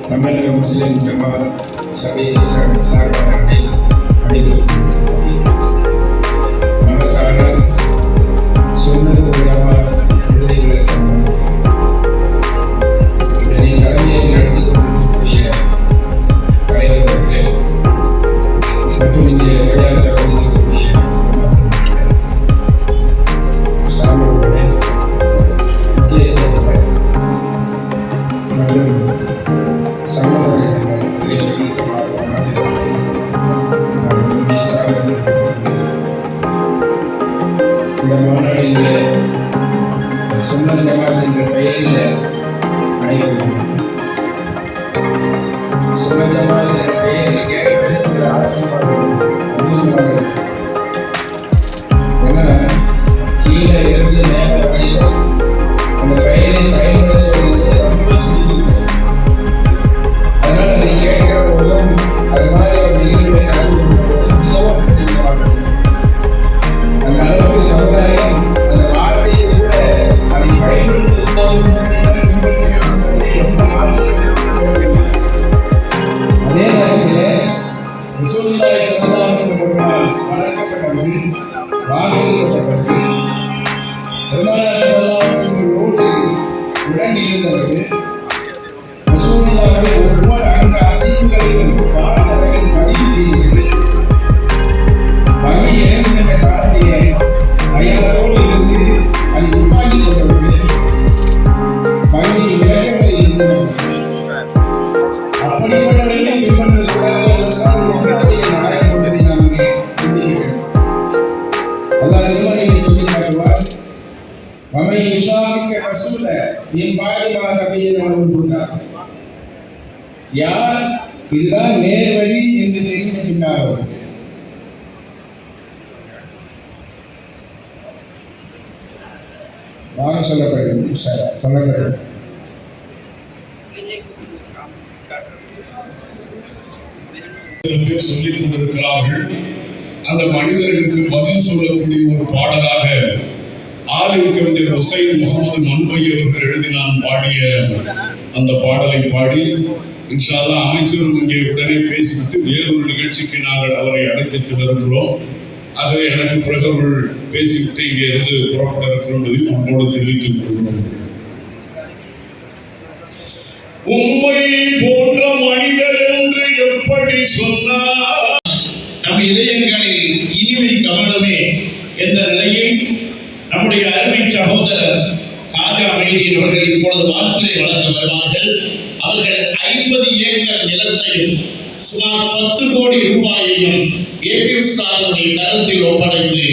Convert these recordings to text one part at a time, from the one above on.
தமிழக முஸ்லிம் ஜமாத் சபையின் சார்பாக அனைவருக்கும் நமக்காக சொன்னது விடுதலைகளுக்கான இதனை கடமையை நடத்தி கொண்டிருக்கக்கூடிய தலைவர்களே மற்றும் இங்கே விளையாட்டு வந்திருக்கக்கூடிய சாமிகளே முக்கியஸ்தர்கள் மற்றும் இந்த மாநாட்டிலே சுன்னத் ஜமாத் என்ற பெயரில் அனைவரும் சுன்னத் ஜமாத் என்ற பெயரில் கேட்பதற்கு ஆச்சரியமாக ஏன்னா கீழே இருந்து மேலே வரையும் அந்த பெயரை பயன்படுத்துவது ரொம்ப சுலபம். அதனால் அதை கேட்கிற போதும் அது மாதிரி ஒரு நிகழ்வை நடந்து கொள்வதும் மிகவும் பிடித்தமாகும். அந்த அளவுக்கு சமுதாயம் அந்த வார்த்தையை கூட அதை பயன்படுத்துவதோடு அதே நேரத்தில் ரசூலுல்லாஹி ஸல்லல்லாஹு அலைஹி வஸல்லம் வளர்க்கப்பட்டவர்கள் வாங்கிக்கப்பட்டவர்கள் பெருமானார் ஸல்லல்லாஹு அலைஹி வஸல்லமோடு உடன் இருந்தவர்கள் ரசூலுல்லாஹி ஒவ்வொரு அங்க அசைவுகளையும் வாழ்ந்தவர்கள் பதிவு செய்தவர்கள் வகை இறங்குகின்ற காலத்திலே அயலோடு இருந்து அதை உருவாக்கி கொண்டவர்கள் வகையை விலகவில் இருந்தவர்கள் அப்படிப்பட்டவர்களையும் பின்பற்றுவதற்காக நாயகம் கொண்டதை நாம் இங்கே சிந்திக்க வேண்டும். அல்லாஹ் திருமறையை சொல்லி காட்டுவார், வமை யுஷாக்கிக ரசூல மின் பாதி மா தபையன லஹுல் ஹுதா. யார் இதுதான் நேர்வழி என்று தெரிவிக்கின்றாரோ வாங்க சொல்லப்படுகிறது சொல்லப்படுகிறது சொல்லிக் கொண்டிருக்கிறார்கள். அந்த மனிதர்களுக்கு பதில் சொல்லக்கூடிய ஒரு பாடலாக ஆலிம் கவிஞர் ஹுசைன் முகமது மன்பை அவர்கள் எழுதி நான் பாடிய அந்த பாடலை பாடி இன்ஷா அல்லாஹ் அமைச்சரும் இங்கே உடனே பேசிவிட்டு வேறொரு நிகழ்ச்சிக்கு நாங்கள் அவரை அழைத்துச் சென்றிருக்கிறோம். ஆகவே எனக்கு பிறகு அவர்கள் பேசிவிட்டு இங்கே இருந்து புறப்பட இருக்கிறோம் என்பதையும் நம்மோடு தெரிவித்துக் கொள்கிறோம். உண்மை போன்ற மனிதர் என்று எப்படி சொன்னார்? நம் இதயங்களில் இனிமை கமலமே என்ற நிலையில் நம்முடைய அருமை சகோதரர் காஜா மைதீன் அவர்கள் இப்பொழுது வாழ்த்துரை வழங்க வருவார்கள். அவர்கள் 50 ஏக்கர் நிலத்தையும் சுமார் 10 கோடி ரூபாயையும் ஏபி உஸ்தாதுடைய கருத்தில் ஒப்படைத்து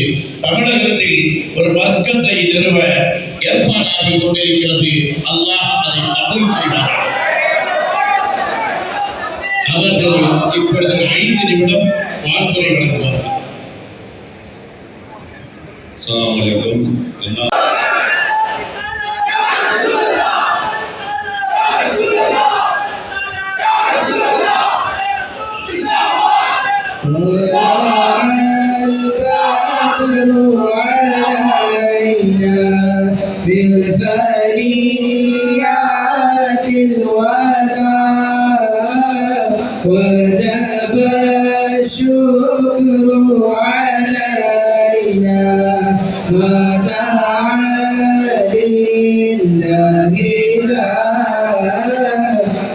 தமிழகத்தில் ஒரு மர்கஸை நிறுவ ஏற்பாடாகி கொண்டிருக்கிறது. அல்லாஹ் அதை கபூல் செய்வார். அவர்கள் இப்பொழுது 5 நிமிடம் வாழ்த்துரை வழங்குவார்கள். அஸ்ஸலாமு அலைக்கும். بالثنيات الوداع وجب الشكر علينا ودعا لله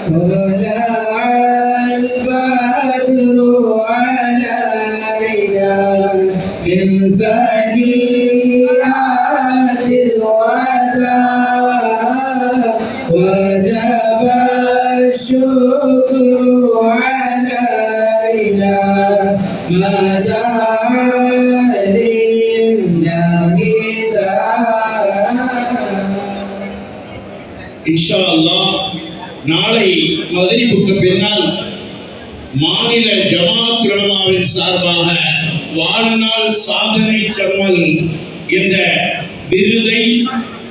طلع البدر علينا من ثنيات الوداع وجب الشكر علينا ما دعا لله இன்ஷா அல்லாஹ் நாளை மக்ரிபுக்கு பின்னால் மாநில ஜமாத் உலமாவின் சார்பாக வாழ்நாள் சாதனை சம்மல் என்ற விருதை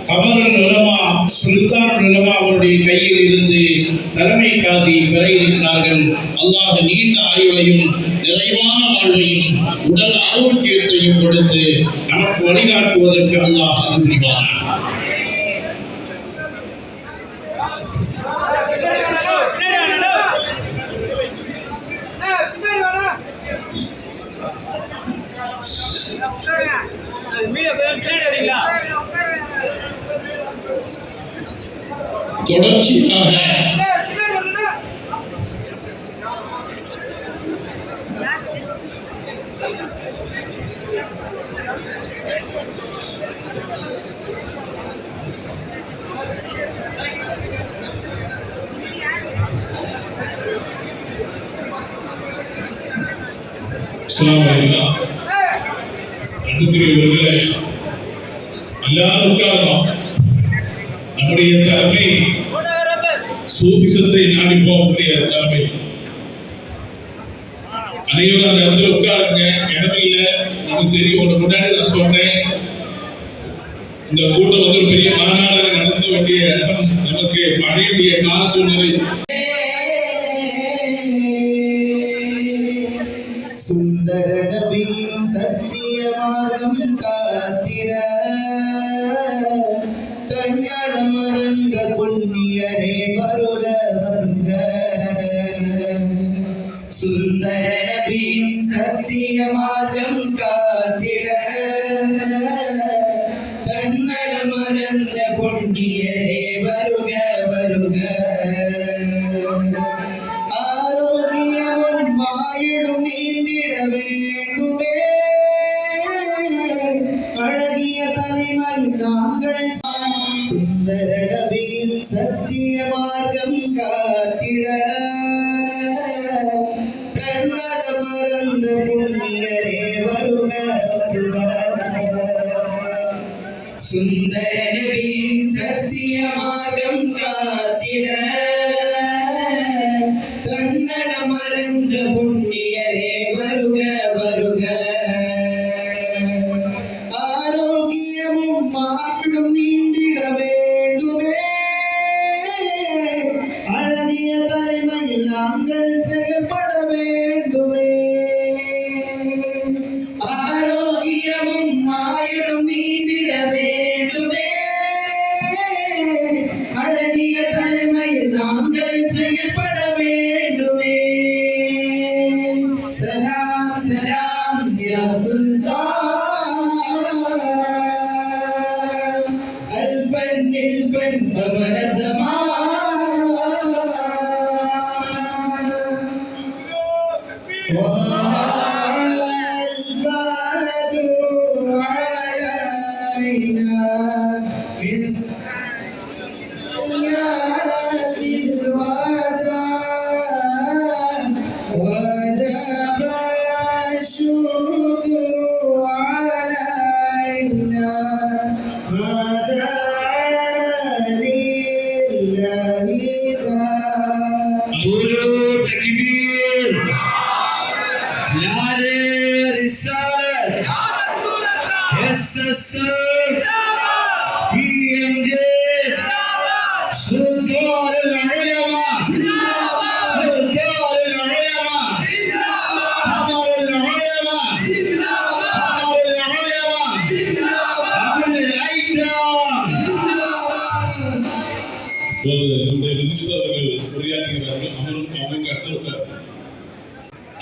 கமருல் உலமா சுல்தான் உலமா அவருடைய கையில் இருந்து தலைமை காசி பெற இருக்கிறார்கள். அல்லாஹ் நீண்ட ஆயுளையும் நிறைவான வாழ்வையும் உடல் ஆரோக்கியத்தையும் கொடுத்து நமக்கு வழிகாட்டுவதற்கு அல்லாஹ் அருள் புரிவானாக. தொடர்ச்சியாக அன்புக்குரியவர்களே, எல்லாரும் உட்காரலாம். நம்முடைய தலைமை சூஃபிசத்தை நாடி போகக்கூடிய தலைமை. அனைவரும் அந்த இடத்துல உட்காருங்க. இடமில்ல, நமக்கு தெரியும். ஒரு முன்னாடி நான் சொன்னேன், இந்த கூட்டம் வந்து ஒரு பெரிய மாநாடு நடத்த வேண்டிய இடம். நமக்கு அடையக்கூடிய கால சூழ்நிலை. சுந்தர நபியின் சத்திய மார்க்கம் காத்திட கண்ணடம் மறந்த புண்ணியரே வருக வருக. சுந்தர நபியின் சத்திய மார்க்கம் காத்திட கண்ணடம் மறந்த புண்ணியரே வருக வருக. ஆரோக்கியமும் மாயிடும் நீண்டிட வேண்டுமே, அழகிய தலைமை நாங்கள். சுந்தர நபியின் சத்திய மார்க்கம் காத்திட கண்ணட மறந்த புண்ணியரே வருக வருக. சுந்தர நபியின் சத்திய மார்க்கம் காத்திட கண்ணட மறந்த புண்ணியரே வருக வருக. ஆரோக்கியமும் மாற்றம் நீண்டிட வேண்டுமே, அழகிய தலைமையில் நாங்கள் செயல்பட வேண்டுமே. ஆரோக்கியமும் ஆயுளும் நீண்டிட வேண்டுமே, அழகிய தலைமையில் நாங்கள் செயல்பட வேண்டுமே. சலாம் சலாம் யா சுல்தான், அல்பன் இல்பன் அமர ஜமான்.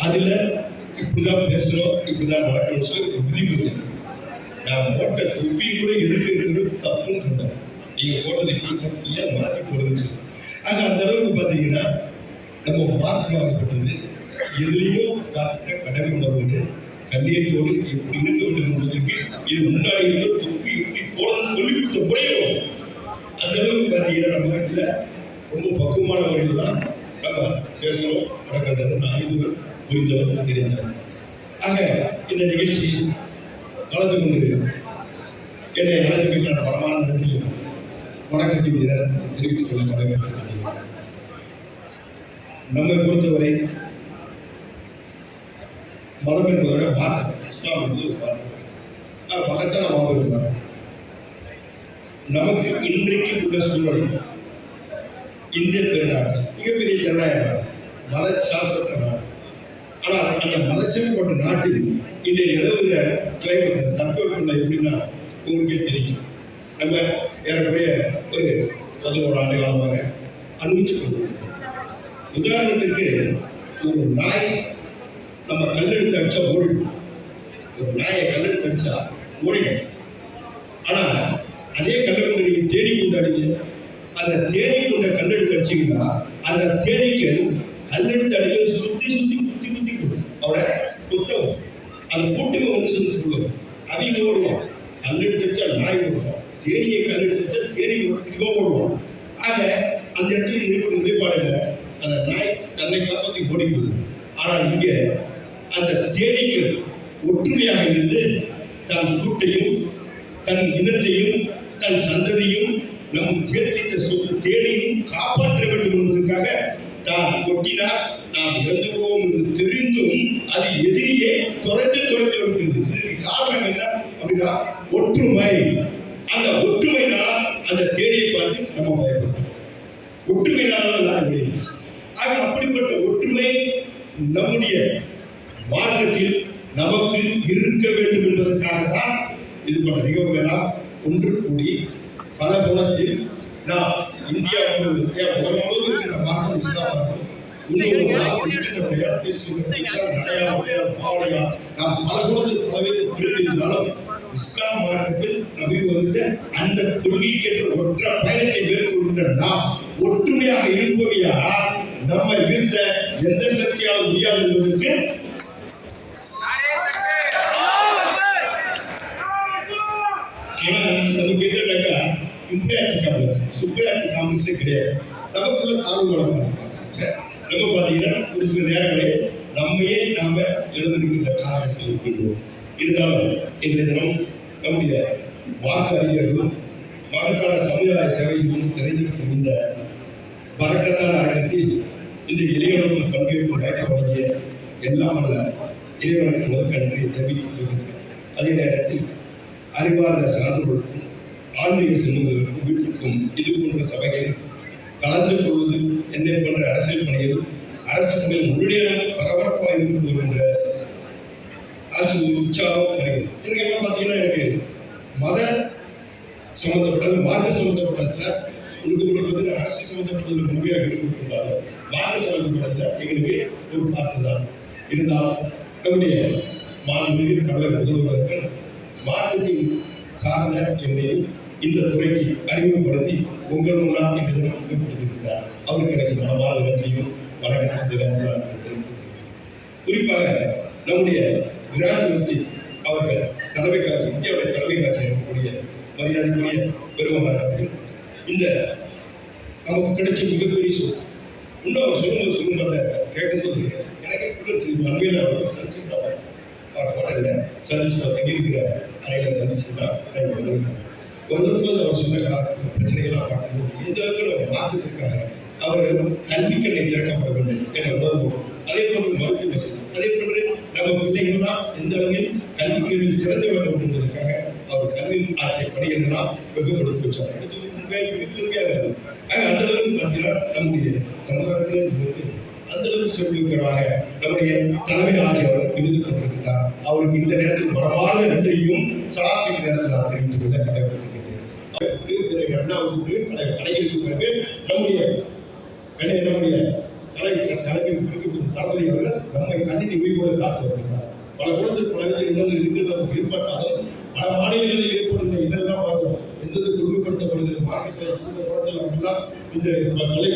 அதுல இப்படிதான் பேசுறோம், இப்படிதான் நடக்கணும்னு சொல்லி ஒரு விதிமுறை. நான் மோட்டை துப்பி கூட இருக்கிறது தப்புன்னு சொன்னேன். நீங்க போட்டது இப்படி போட்டீங்க, மாற்றி போடுறது. ஆக அந்த அளவுக்கு பார்த்தீங்கன்னா நம்ம மாற்றமாகப்பட்டது. எதுலேயும் பார்த்த கடமை உணர்வு கண்ணியத்தோடு எப்படி இருக்க வேண்டும் என்பதற்கு இது முன்னாடி துப்பி இப்படி போடணும்னு சொல்லி கொடுத்த முறையும் அந்த அளவுக்கு பார்த்தீங்கன்னா நம்ம இதில் ரொம்ப பக்குவமான முறையில் தான் நம்ம பேசணும் நடக்கின்றது. அறிவுகள் புரிந்தவர் தெரிந்தவர். ஆக இந்த நிகழ்ச்சி கலந்து கொண்டு என்னை அழைத்து பரமான நன்றியும் வணக்கத்தையும் தெரிவித்துக் கொள்ள கடமைப்பட்டிருக்கிறேன். நம்மை பொறுத்தவரை மதம் என்பதோட மார்க்கம், இஸ்லாம் என்பது ஒரு மார்க்கம். மகத்தான மாபெரும் மார்க்கம். நமக்கு இன்றைக்கு உள்ள சூழல் இந்திய பெருநாடு மிகப்பெரிய ஜனநாயக நாடு, மதச்சார்பற்ற நாடு. ஆனால் அந்த மதச்சேர்க்கப்பட்ட நாட்டில் இன்றைய நிலவுகிற கிளைமேட் தட்பவெப்பநிலை எப்படின்னா உங்களுக்கே தெரியும். நம்ம ஏறக்குறைய ஒரு 11 ஆண்டு காலமாக அனுபவிச்சு கொண்டிருக்கோம். உதாரணத்திற்கு ஒரு நாய் நம்ம கல்லெடுத்து அடிச்சா ஓடிடும். ஒரு நாயை கல்லெடுத்து அடிச்சா ஓடிடும். ஆனா அதே கல்லெடுத்து நீங்க தேடி கொண்டு அடிங்க, அந்த தேடி கொண்ட கல்லெடுத்து அடிச்சீங்கன்னா அந்த தேனீக்கள் கல்லெடுத்து அடிச்சு சுத்தி சுத்தி குத்தி குத்தி கொடுக்கும். அவரை குத்தவும் அந்த கூட்டுமை வந்து சொல்லுவோம். அவங்க ஓடுவோம். கல்லெடுத்து அடிச்சா நாய் ஓடுவோம், தேனியை கல்லெடுத்து அடிச்சா தேனி ஓடுவோம். ஆக அந்த இடத்துல இருக்கிற நிலைப்பாடுல அந்த நாய் தன்னை காப்பாற்றி ஓடி போகுது. ஆனால் இங்க அந்த தேனீக்கள் ஒற்றுமையாக இருந்து தன் கூட்டையும் தன் இனத்தையும் தன் சந்ததியும் நம் சேர்த்தித்த சொத்து தேனையும் காப்பாற்ற வேண்டும் என்பதற்காக தான் கொட்டினார். நாம் இறந்துவோம் என்று தெரிந்தும் அது எதிரியே துரைத்து வருகிறது. இதுக்கு காரணம் என்ன அப்படின்னா ஒற்றுமை. அந்த ஒற்றுமை தான் அந்த தேனியை பார்த்து நம்ம பயன்படுத்தும். ஒற்றுமையினால்தான் ஆக அப்படிப்பட்ட ஒற்றுமை நம்முடைய மார்க்கத்தில் நமக்கு இருக்க வேண்டும் என்பதற்காக தான் இது போன்ற நிகழ்வுகளெல்லாம் ஒன்று கூடி பல கோணத்தில் நாம் இந்தியா இருக்கின்ற மார்க்கம் இஸ்லாம் நாம் பல கோணத்தில் பலவேறு பிரிந்திருந்தாலும் இஸ்லாம் மார்க்கத்தில் நபி வந்த அந்த கொள்கைக்கேற்ற ஒற்ற பயணத்தை மேற்கொள்கின்ற நாம் ஒற்றுமையாக இருப்பவையால் நம்மை வீழ்த்த எந்த சக்தியால் முடியாது என்பதற்கு நமக்கு என்னன்னாக்கா சுப்பையாட்டி காம்ப்ளெக்ஸே கிடையாது. நமக்குள்ள தாழ்வுகளை நம்ம பார்த்தீங்கன்னா ஒரு சில நேரங்களில் நம்மையே நாம எழுந்திருக்கின்ற காரணத்தில் இருக்கின்றோம். இருந்தாலும் இந்த தினம் நம்முடைய வாக்கு அறிஞர்களும் மகத்தான சமுதாய சேவையும் நிறைந்திருக்கும் இந்த பறக்கத்தான அரங்கத்தில் இந்த இளைஞர்களுக்கு பங்கேற்கும் வாய்ப்பு வழங்கிய எல்லாம் அல்ல இறைவனுக்கு முதற்கன்றி தெரிவித்துக் கொள்கிறேன். அதே நேரத்தில் அறிவார்ந்த சான்றோருக்கும் ஆன்மீக செல்வங்களுக்கும் வீட்டுக்கும் இது போன்ற சபைகளில் கலந்து கொள்வது என்னை போன்ற அரசியல் பணிகள் அரசு பணிகள் முழுநேரம் பரபரப்பாக இருந்து வருகின்ற அரசு உற்சாகம் வருகிறது. எனக்கு என்ன பார்த்தீங்கன்னா எனக்கு மத சம்பந்தப்பட்டது மார்க்க சம்பந்தப்பட்டதுல உங்களுக்கு அரசு சம்பந்தப்பட்டதில் முழுமையாக ஈடுபட்டிருந்தாலும் மார்க்க சம்பந்தப்பட்டதுல எங்களுக்கு ஒரு பாட்டு தான் இருந்தாலும் நம்முடைய மாண்புமிகு தமிழக முதல்வர்கள் மார்க்கெட்டிங் சார்ந்த என்னையும் இந்த துறைக்கு அறிமுகப்படுத்தி உங்கள் முன்னால் இந்த தினம் அறிமுகப்படுத்தியிருக்கிறார். அவருக்கு எனக்கு மனமார்ந்த நன்றியும் வணக்கத்தை குறிப்பாக நம்முடைய விராண்டுவத்தில் அவர்கள் தலைமை காட்சி இந்தியாவுடைய தலைமை காட்சி இருக்கக்கூடிய மரியாதைக்குரிய பெருமனார்கள் இந்த நமக்கு கிடைச்ச மிகப்பெரிய சொல். இன்னும் அவர் சொல்லும்போது கேட்கும்போது எனக்கு அண்மையில் அவர்கள் சந்திச்சுட்டாங்க. அவர் ஹோட்டலில் சந்திச்சு தங்கியிருக்கிற அறையில் சந்திச்சுதான் வரும்போது அவர் சொன்ன பிரச்சனைகள்லாம் பார்க்கும்போது இந்த அளவுக்கு நம்ம மாற்றத்திற்காக அவர்கள் கல்விக்கண்ணை திறக்கப்பட வேண்டும் என உணர்வோம். அதே போன்று மருத்துவ வசதி, அதே போன்று நம்ம பிள்ளைகள் தான் எந்த அளவில் கல்வி கேள்வி சிறந்த வேண்டும் என்பதற்காக அவர் கல்வி ஆற்றிய பணிகளெல்லாம் வெகுப்படுத்தி வச்சார். அந்த அளவுக்கு பார்த்தீங்கன்னா நம்முடைய சமுதாயத்தில் அந்த அளவுக்கு சொல்லியிருக்கிறதாக நம்முடைய தலைமை ஆட்சியர் இருந்து கொண்டிருக்கிறார். அவருக்கு இந்த நேரத்தில் மனமார்ந்த நன்றியும் சலாத்தின் நேரத்தில் நான் தெரிவித்துக் கொள்ள கடமைப்பட்டிருக்கிறேன். கலைகளுக்கு பிறகு நம்முடைய தளபதி அவர்கள் நம்மை கண்டித்து உயிர்வோடு காத்து வருகிறார். பல குழந்தை பல இன்னொன்று இருக்கிறது ஏற்பட்டாலும் பல மாநிலங்களில் ஏற்படுகிற இன்னெல்லாம் பார்த்தோம். எந்தெந்த கொடுமைப்படுத்தப்படுது மார்க்கெட்டில் அவர்கள்லாம் இந்த கலை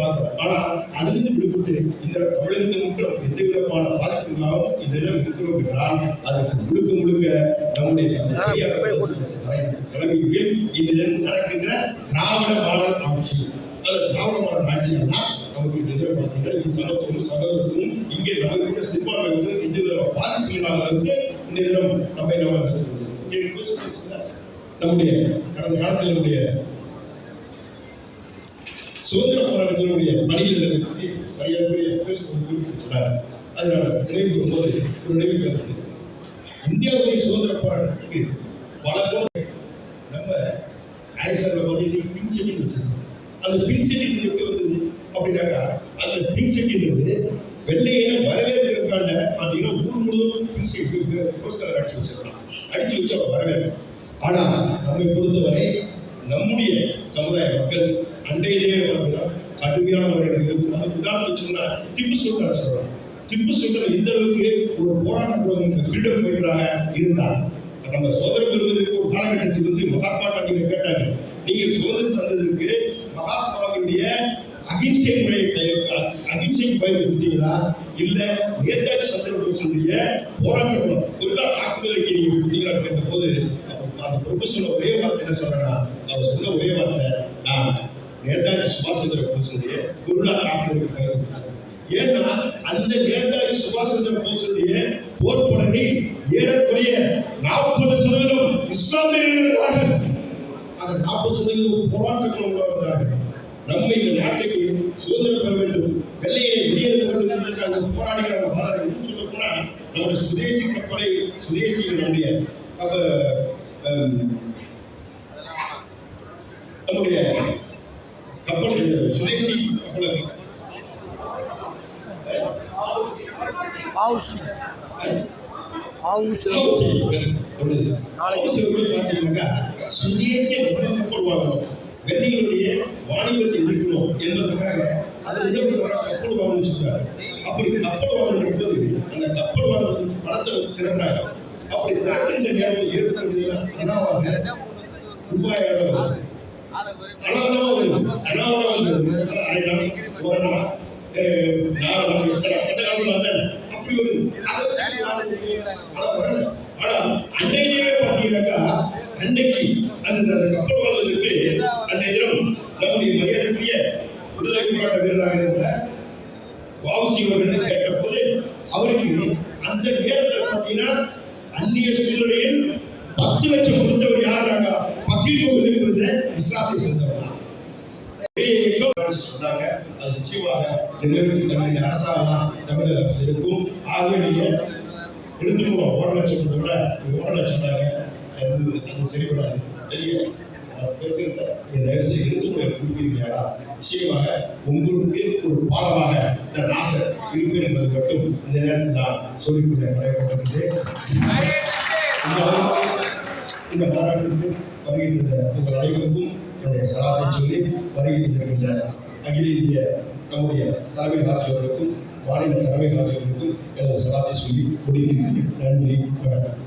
பார்க்கிறோம். ஆனால் அதிலிருந்து விடுபட்டு இந்த தமிழகத்தை மட்டும் எந்த விதமான பாதிப்புகளாகவும் இந்த இடம் இருக்கிறோம் என்றால் அதற்கு முழுக்க முழுக்க நம்முடைய தலைமையில் இந்த நடக்கின்ற திராவிட மாடல் ஆட்சி. அது திராவிட மாடல் ஆட்சின்னா நமக்கு இந்த பார்த்தீங்கன்னா இது சமத்துவம் சகோதரத்துவம் இங்கே நமக்கு சிறுபான்மை இந்த பாதிப்புகளாக இந்த தினம் நம்மை நம்முடைய கடந்த காலத்தில் நம்முடைய சுதந்திர போராட்டத்தினுடைய பணிகளை பற்றி மரியாதைக்குரிய குறிப்பிட்டிருக்கிறார். அதனால நினைவு கூறும்போது ஒரு நினைவு இந்தியாவுடைய சுதந்திர போராட்டத்துக்கு பல நம்ம ஆக்சரில் வந்து பிங்க் செட்டிங் வச்சிருக்கோம். அந்த பிங்க் செட்டிங் எப்படி வந்தது அப்படின்னாக்கா அந்த பிங்க் செட்டின்றது வெள்ளையனை வரவேற்கிறதுக்கான பார்த்தீங்கன்னா ஊர் முழுவதும் போஸ்டர் அடிச்சு வச்சிருக்கலாம், அடிச்சு வச்சு அவன் வரவேற்கிறான். ஆனா நம்மை பொறுத்தவரை நம்முடைய சமுதாய மக்கள் அண்டையிலேயே பார்த்தீங்கன்னா கடுமையான முறையில் இருக்கு. அது உதாரணத்துக்கு சொன்னா திப்பு சுல்தான் சொல்லலாம். திப்பு சுல்தான் இந்த அளவுக்கு ஒரு போராட்ட குழந்தை ஃப்ரீடம் ஃபைட்டராக இருந்தார். நம்ம சுதந்திரம் பெறுவதற்கு ஒரு காலகட்டத்தில் வந்து மகாத்மா காந்தி கேட்டாங்க, நீங்கள் சுதந்திரம் தந்ததற்கு மகாத்மாவுடைய அகிம்சை அகிம்சைக்கு பயன்படுத்தீங்களா இல்ல நேதாஜி சந்திரபோஸுடைய போராட்டம் ஒரு தாக்குதலுக்கு நீங்க கேட்ட போது அந்த ப்ரொஃபஸர் ஒரே வார்த்தை என்ன சொல்றேன்னா, அவர் சொன்ன ஒரே வார்த்தை, நான் நேதாஜி சுபாஷ் சந்திர போஸுடைய பொருளாதார தாக்குதலுக்கு பயன்படுத்தினேன். ஏன்னா அந்த நேதாஜி சுபாஷ் சந்திர போஸுடைய போர்ப்படை ஏறக்குறைய 40% இஸ்லாமியர்கள் இருந்தார்கள். அந்த 40% போராட்டங்கள் உருவாக்குகிறார்கள். நம்ம இந்த நாட்டுக்கு சுதந்திரம் பெற வேண்டும், வெள்ளையை வெளியேற வேண்டும் என்பதற்காக போராடிகள் சொல்ல போனா நம்முடைய சுதேசி கப்பலை சுதேசி நம்முடைய கப்பல் சுதேசி கப்பலை சுதேசிய கப்பல் வாங்கணும், வெள்ளைகளுடைய வாணிபத்தை இருக்கணும் என்பதற்காக அதில் என்ன பண்ணுறாங்க, கப்பல் வாங்க வச்சுருக்காங்க. அப்படி கப்பல் வாங்கணும் போது அந்த கப்பல் வாங்குறதுக்கு பணத்தை திறனாங்க. அப்படி திறக்கின்ற நேரத்தில் ஏற்படுகிற அனாவாக ரூபாயாக அனாவதாக அப்படி ஒரு ஆனா அன்னையிலே பார்த்தீங்கன்னாக்கா அன்னைக்கு அந்த கப்பல் வாழ்வதற்கு அன்றைய தினம் நம்முடைய மரியாதைக்குரிய விடுதலை போராட்ட வீரராக இருந்த வாவுசி அவர்கள் கேட்ட போது அவருக்கு அந்த நேரத்தில் பார்த்தீங்கன்னா அந்நிய சூழ்நிலையில் 10 லட்சம் கொடுத்தவர் யாருனாங்க, பக்கீர் முகமது என்பது இஸ்லாத்தை சேர்ந்தவர் தான் சொன்னாங்க. அது நிச்சயமாக நிறைவேற்றி தமிழக அரசாங்கம் தமிழக அரசு இருக்கும். ஆகவே நீங்க எழுந்து 1 லட்சம் விட 1 லட்சம் தாங்க, அது சரிபடாது. கொடுக்கிறீங்களா, நிச்சயமாக உங்களுக்கு ஒரு பாடமாக இந்த நாசர் இருப்பேன் என்பது மட்டும் இந்த நேரத்தில் நான் சொல்லிக்கொள்ள கடமைப்பட்டிருக்கிறேன். இந்த மாநாட்டிற்கு வருகின்ற உங்கள் அனைவருக்கும் என்னுடைய சலாத்தை சொல்லி வருகின்ற அகில இந்திய நம்முடைய தலைமை ஆட்சியர்களுக்கும் மாநில தலைமை ஆட்சியர்களுக்கும் எனது சலாத்தை சொல்லி கொடுக்கின்றேன். நன்றி, வணக்கம்.